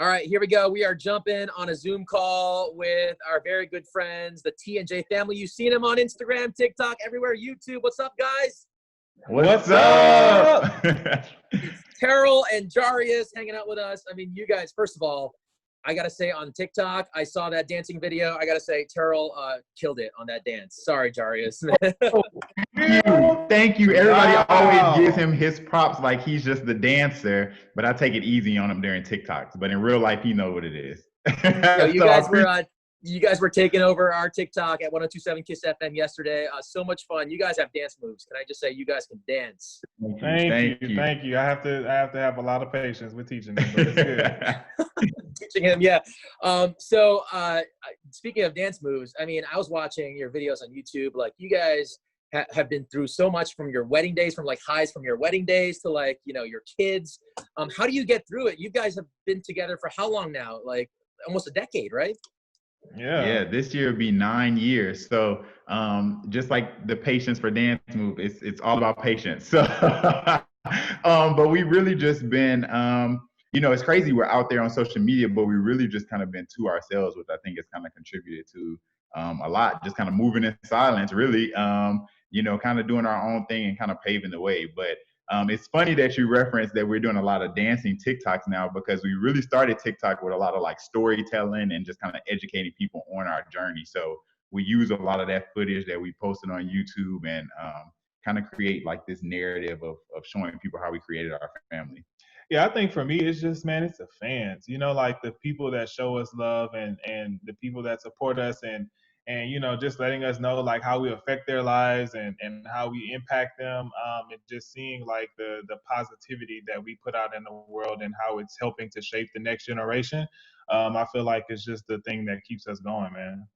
All right, here we go. We are jumping on a Zoom call with our very good friends, the T&J family. You've seen them on Instagram, TikTok, everywhere, YouTube. What's up, guys? What's up? It's Terrell and Jarius hanging out with us. I mean, you guys, first of all, I got to say on TikTok, I saw that dancing video. I got to say, Terrell killed it on that dance. Sorry, Jarius. Thank you. Everybody always gives him his props like he's just the dancer, but I take it easy on him during TikToks. But in real life, he knows what it is. Yo, you guys were taking over our TikTok at 102.7 KIIS FM yesterday. So much fun. You guys have dance moves. Can I just say you guys can dance? Thank you. I have to have a lot of patience with teaching him, but it's good. Teaching him, yeah. So speaking of dance moves, I mean, I was watching your videos on YouTube. Like, you guys have been through so much from your wedding days, from like highs from your wedding days to like, you know, your kids. How do you get through it? You guys have been together for how long now? Like almost a decade, right? Yeah, this year would be 9 years. So just like the patience for dance move, it's all about patience. So but we really just been you know, it's crazy we're out there on social media, but we really just kind of been to ourselves, which I think has kind of contributed to a lot, just kind of moving in silence, really, you know, kind of doing our own thing and kind of paving the way. But it's funny that you referenced that we're doing a lot of dancing TikToks now, because we really started TikTok with a lot of like storytelling and just kind of educating people on our journey. So we use a lot of that footage that we posted on YouTube and kind of create like this narrative of showing people how we created our family. Yeah, I think for me, it's just, man, it's the fans, you know, like the people that show us love and the people that support us and, you know, just letting us know like how we affect their lives and how we impact them, and just seeing like the positivity that we put out in the world and how it's helping to shape the next generation. I feel like it's just the thing that keeps us going, man.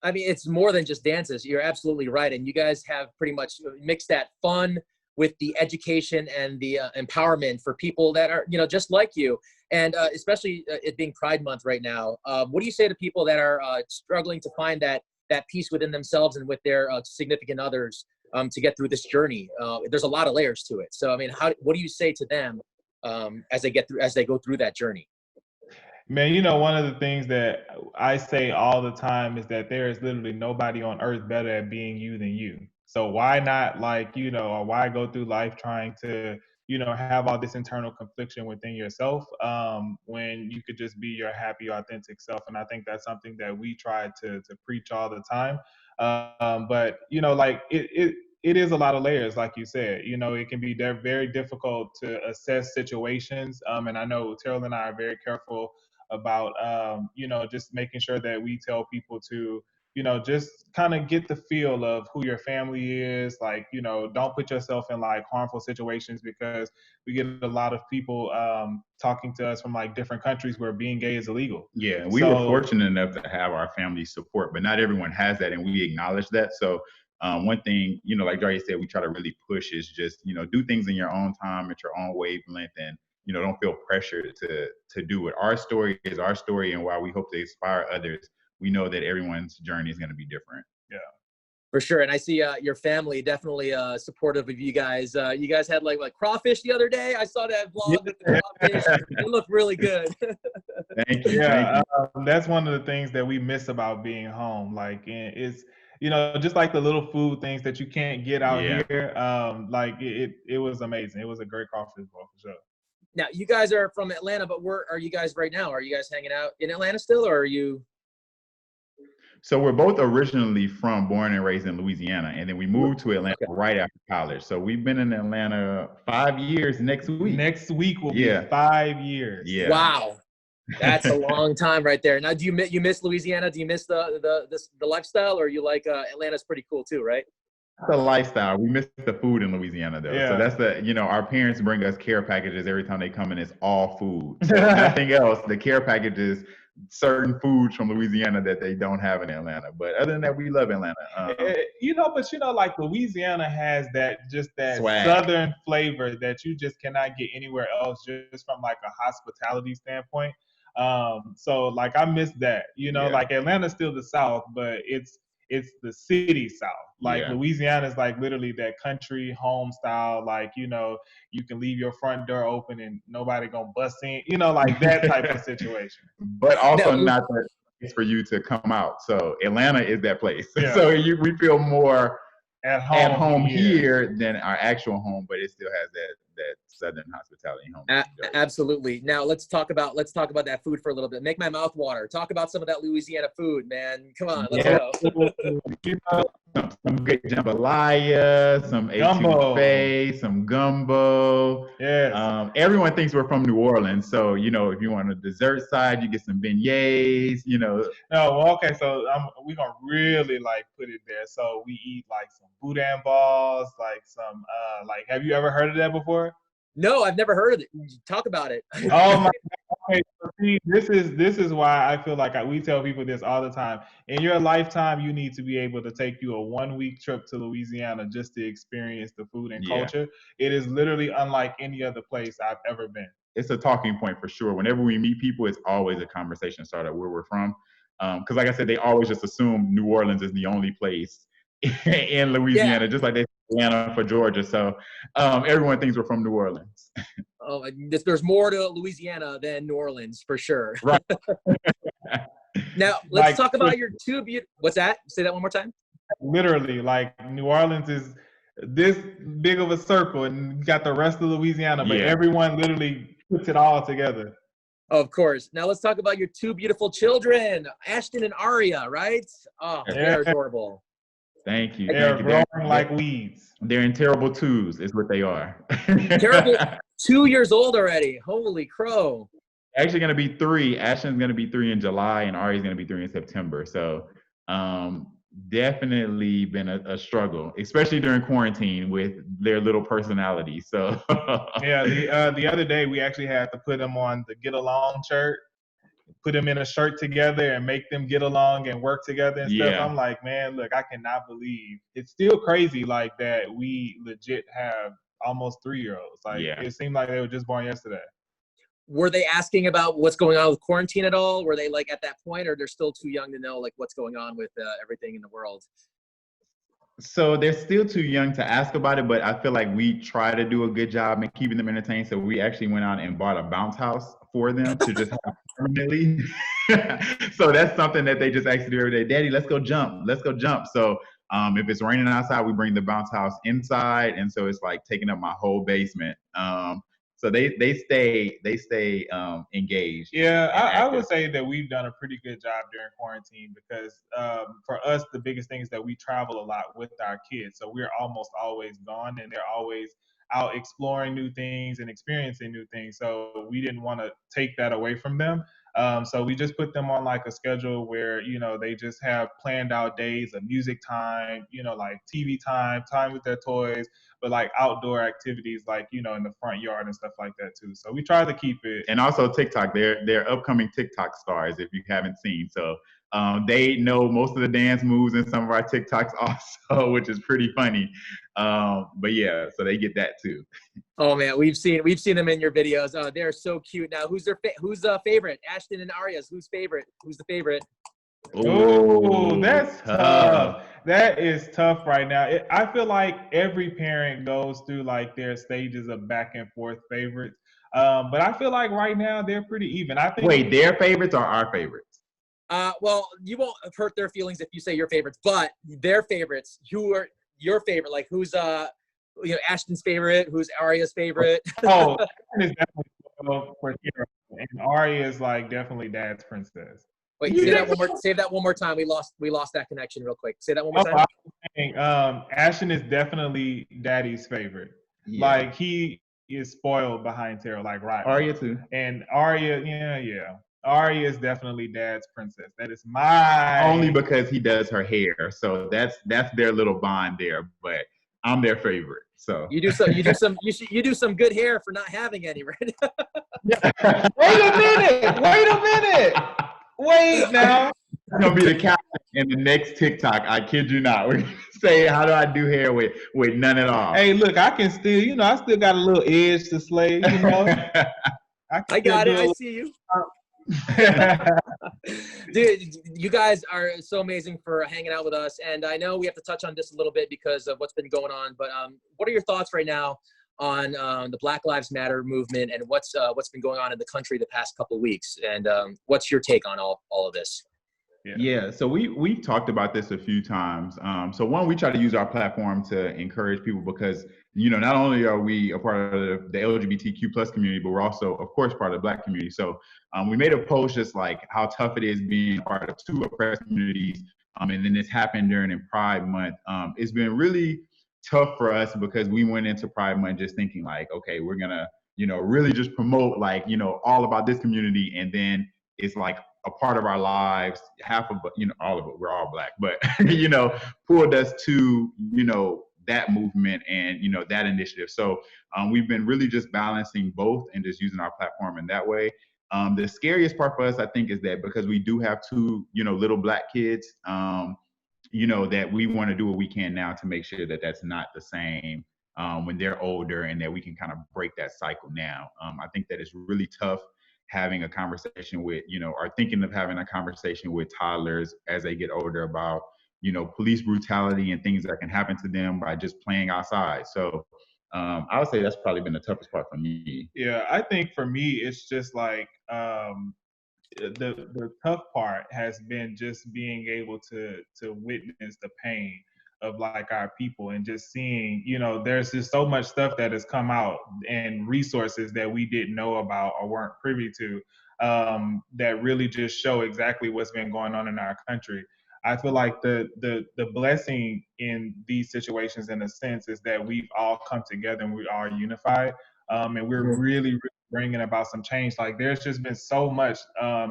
I mean, it's more than just dances. You're absolutely right. And you guys have pretty much mixed that fun with the education and the empowerment for people that are, you know, just like you. And especially it being Pride Month right now, what do you say to people that are struggling to find that peace within themselves and with their significant others to get through this journey? There's a lot of layers to it. So, I mean, what do you say to them as they go through that journey? Man, you know, one of the things that I say all the time is that there is literally nobody on earth better at being you than you. So why not, like, you know, or why go through life trying to, you know, have all this internal confliction within yourself when you could just be your happy, authentic self. And I think that's something that we try to preach all the time. But, you know, like it is a lot of layers, like you said. You know, it can be very difficult to assess situations. And I know Terrell and I are very careful about, you know, just making sure that we tell people to, you know, just kind of get the feel of who your family is. Like, you know, don't put yourself in like harmful situations, because we get a lot of people talking to us from like different countries where being gay is illegal. Yeah, we were fortunate enough to have our family support, but not everyone has that, and we acknowledge that. So one thing, you know, like Jarius said, we try to really push is just, you know, do things in your own time at your own wavelength, and you know, don't feel pressured to do it. Our story is our story, and while we hope to inspire others, we know that everyone's journey is going to be different. Yeah, for sure. And I see your family definitely supportive of you guys. You guys had like crawfish the other day. I saw that vlog with the crawfish. It looked really good. Thank you. Yeah, that's one of the things that we miss about being home. Like, it's, you know, just like the little food things that you can't get out here. Like it was amazing. It was a great crawfish bowl for sure. Now, you guys are from Atlanta, but where are you guys right now? Are you guys hanging out in Atlanta still, or are you? So we're both originally born and raised in Louisiana, and then we moved to Atlanta right after college. So we've been in Atlanta 5 years next week. Next week will be 5 years. Yeah. Wow. That's a long time right there. Now, do you miss Louisiana? Do you miss the lifestyle, or you like Atlanta's pretty cool too, right? The lifestyle. We miss the food in Louisiana though. Yeah. So that's you know, our parents bring us care packages every time they come in. It's all food. So nothing else. The care packages, certain foods from Louisiana that they don't have in Atlanta. But other than that, we love Atlanta. You know, but you know, like Louisiana has that swag, Southern flavor that you just cannot get anywhere else, just from like a hospitality standpoint. So like I miss that, you know, like Atlanta's still the South, but it's the city South. Like Yeah. Louisiana is like literally that country home style. Like, you know, you can leave your front door open and nobody gonna bust in, you know, like that type of situation. But also not that it's for you to come out. So Atlanta is that place. Yeah. So we feel more at home here than our actual home, but it still has that Southern hospitality home. Absolutely. Now let's talk about that food for a little bit. Make my mouth water. Talk about some of that Louisiana food, man. Come on, let's go. Some good jambalaya, some etouffee, some gumbo. Yes. Everyone thinks we're from New Orleans, so you know, if you want a dessert side, you get some beignets. You know. No, well, okay. So we're gonna really like put it there. So we eat like some boudin balls, like some like. Have you ever heard of that before? No, I've never heard of it. Talk about it. Oh my. Okay, so see, this is why I feel like we tell people this all the time. In your lifetime, you need to be able to take you a 1-week trip to Louisiana just to experience the food and culture. It is literally unlike any other place I've ever been. It's a talking point for sure. Whenever we meet people, it's always a conversation starter where we're from. Because like I said, they always just assume New Orleans is the only place in Louisiana, just like they Atlanta for Georgia. So everyone thinks we're from New Orleans. Oh, there's more to Louisiana than New Orleans for sure. Right. Now let's talk about your two What's that? Say that one more time. Literally, like New Orleans is this big of a circle, and you got the rest of Louisiana, but everyone literally puts it all together. Of course. Now let's talk about your two beautiful children, Ashton and Aria, right? Oh, they're adorable. Thank you. They're growing like weeds. They're in terrible twos, is what they are. Terrible. 2 years old already. Holy crow. Actually going to be 3. Ashton's going to be 3 in July, and Ari's going to be 3 in September. So definitely been a struggle, especially during quarantine with their little personalities. So the other day we actually had to put them on the Get Along shirt. Put them in a shirt together and make them get along and work together and stuff. I'm like, man, look, I cannot believe it's still crazy like that. We legit have almost 3-year-olds. Like it seemed like they were just born yesterday. Were they asking about what's going on with quarantine at all? Were they like at that point, or they're still too young to know like what's going on with everything in the world? So they're still too young to ask about it, but I feel like we try to do a good job in keeping them entertained. So we actually went out and bought a bounce house for them to just have permanently. So that's something that they just actually do every day. Daddy, let's go jump. Let's go jump. So if it's raining outside, we bring the bounce house inside. And so it's like taking up my whole basement. So they stay engaged. Yeah, I would say that we've done a pretty good job during quarantine because for us, the biggest thing is that we travel a lot with our kids. So we're almost always gone and they're always out exploring new things and experiencing new things. So we didn't want to take that away from them. So we just put them on like a schedule where, you know, they just have planned out days of music time, you know, like TV time with their toys, but like outdoor activities, like, you know, in the front yard and stuff like that too. So we try to keep it. And also TikTok, they're upcoming TikTok stars if you haven't seen. So they know most of the dance moves in some of our TikToks also, which is pretty funny. But yeah, so they get that too. Oh man, we've seen them in your videos. Oh, they're so cute. Now, who's favorite? Ashton and Aria's. Who's favorite? Who's the favorite? Oh, that's tough. That is tough right now. I feel like every parent goes through like their stages of back and forth favorites. But I feel like right now they're pretty even. I think. Wait, their favorites or our favorites? Well, you won't hurt their feelings if you say your favorites, but their favorites. Who are your favorite? Like who's Ashton's favorite? Who's Aria's favorite? Oh, Ashton is definitely for Terrell, and Aria is like definitely Dad's princess. Wait, say that one more time. We lost that connection real quick. Say that one more time. I was saying, Ashton is definitely Daddy's favorite. Yeah. Like he is spoiled behind Terrell, like right. Aria too. And Aria, yeah. Aria is definitely Dad's princess. That is my only because he does her hair. So that's their little bond there. But I'm their favorite. So you do some good hair for not having any, right? Wait a minute. Wait now. It's gonna be the captain in the next TikTok. I kid you not. We're gonna say, how do I do hair with none at all? Hey, look, I can still, I still got a little edge to slay, I got it. I see you. Dude, you guys are so amazing for hanging out with us. And I know we have to touch on this a little bit because of what's been going on. But what are your thoughts right now on the Black Lives Matter movement and what's been going on in the country the past couple of weeks? And what's your take on all of this? Yeah, so we've talked about this a few times. So one, we try to use our platform to encourage people because, not only are we a part of the LGBTQ plus community, but we're also, of course, part of the Black community. So we made a post just like how tough it is being part of two oppressed communities. And then this happened during Pride Month. It's been really tough for us because we went into Pride Month just thinking like, okay, we're gonna, really just promote like, all about this community. And then it's like a part of our lives, half of, all of it, we're all Black, but, pulled us to, that movement and, that initiative. So we've been really just balancing both and just using our platform in that way. The scariest part for us, I think, is that because we do have two, little Black kids, that we want to do what we can now to make sure that that's not the same when they're older and that we can kind of break that cycle now. I think that it's really tough having a conversation with, or thinking of having a conversation with toddlers as they get older about, police brutality and things that can happen to them by just playing outside. So I would say that's probably been the toughest part for me. Yeah, I think for me, it's just like the tough part has been just being able to witness the pain of like our people and just seeing, there's just so much stuff that has come out and resources that we didn't know about or weren't privy to that really just show exactly what's been going on in our country. I feel like the blessing in these situations, in a sense, is that we've all come together and we are unified, and we're really bringing about some change. Like there's just been so much,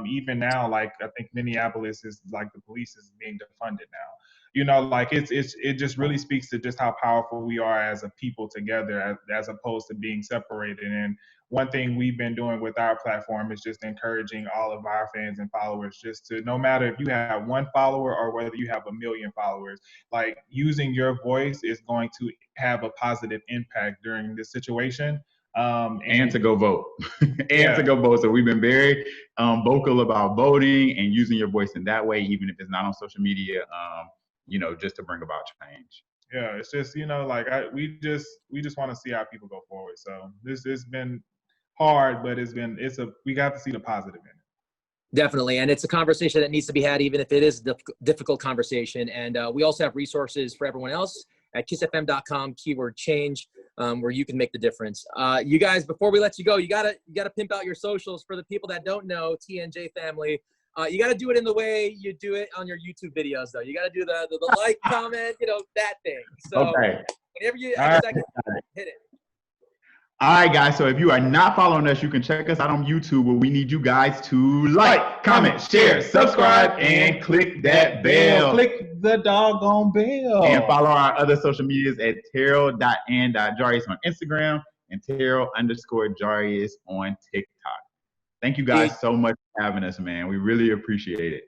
even now. Like I think Minneapolis is like the police is being defunded now. Like it just really speaks to just how powerful we are as a people together, as opposed to being separated. And one thing we've been doing with our platform is just encouraging all of our fans and followers just to, no matter if you have one follower or whether you have 1 million followers, like using your voice is going to have a positive impact during this situation. And to go vote. To go vote. So we've been very vocal about voting and using your voice in that way, even if it's not on social media, just to bring about change. Yeah, it's just, like we just want to see our people go forward. So this has been hard, but we got to see the positive in it. Definitely. And it's a conversation that needs to be had, even if it is a difficult conversation. And we also have resources for everyone else at KIISFM.com, keyword change, where you can make the difference. You guys, before we let you go, you gotta pimp out your socials for the people that don't know TNJ family. You got to do it in the way you do it on your YouTube videos, though. You got to do the like, comment, that thing. So whenever you have a second, hit it. All right, guys. So if you are not following us, you can check us out on YouTube, where we need you guys to like, comment, share, subscribe, and click that bell. Click the doggone bell. And follow our other social medias at Terrell.and.Jarius on Instagram and Terrell_Jarius on TikTok. Thank you guys so much for having us, man. We really appreciate it.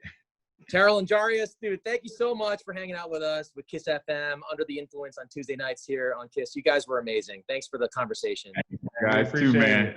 Terrell and Jarius, dude, thank you so much for hanging out with us with KIIS FM, Under the Influence on Tuesday nights here on KIIS. You guys were amazing. Thanks for the conversation. Thank you guys too, man.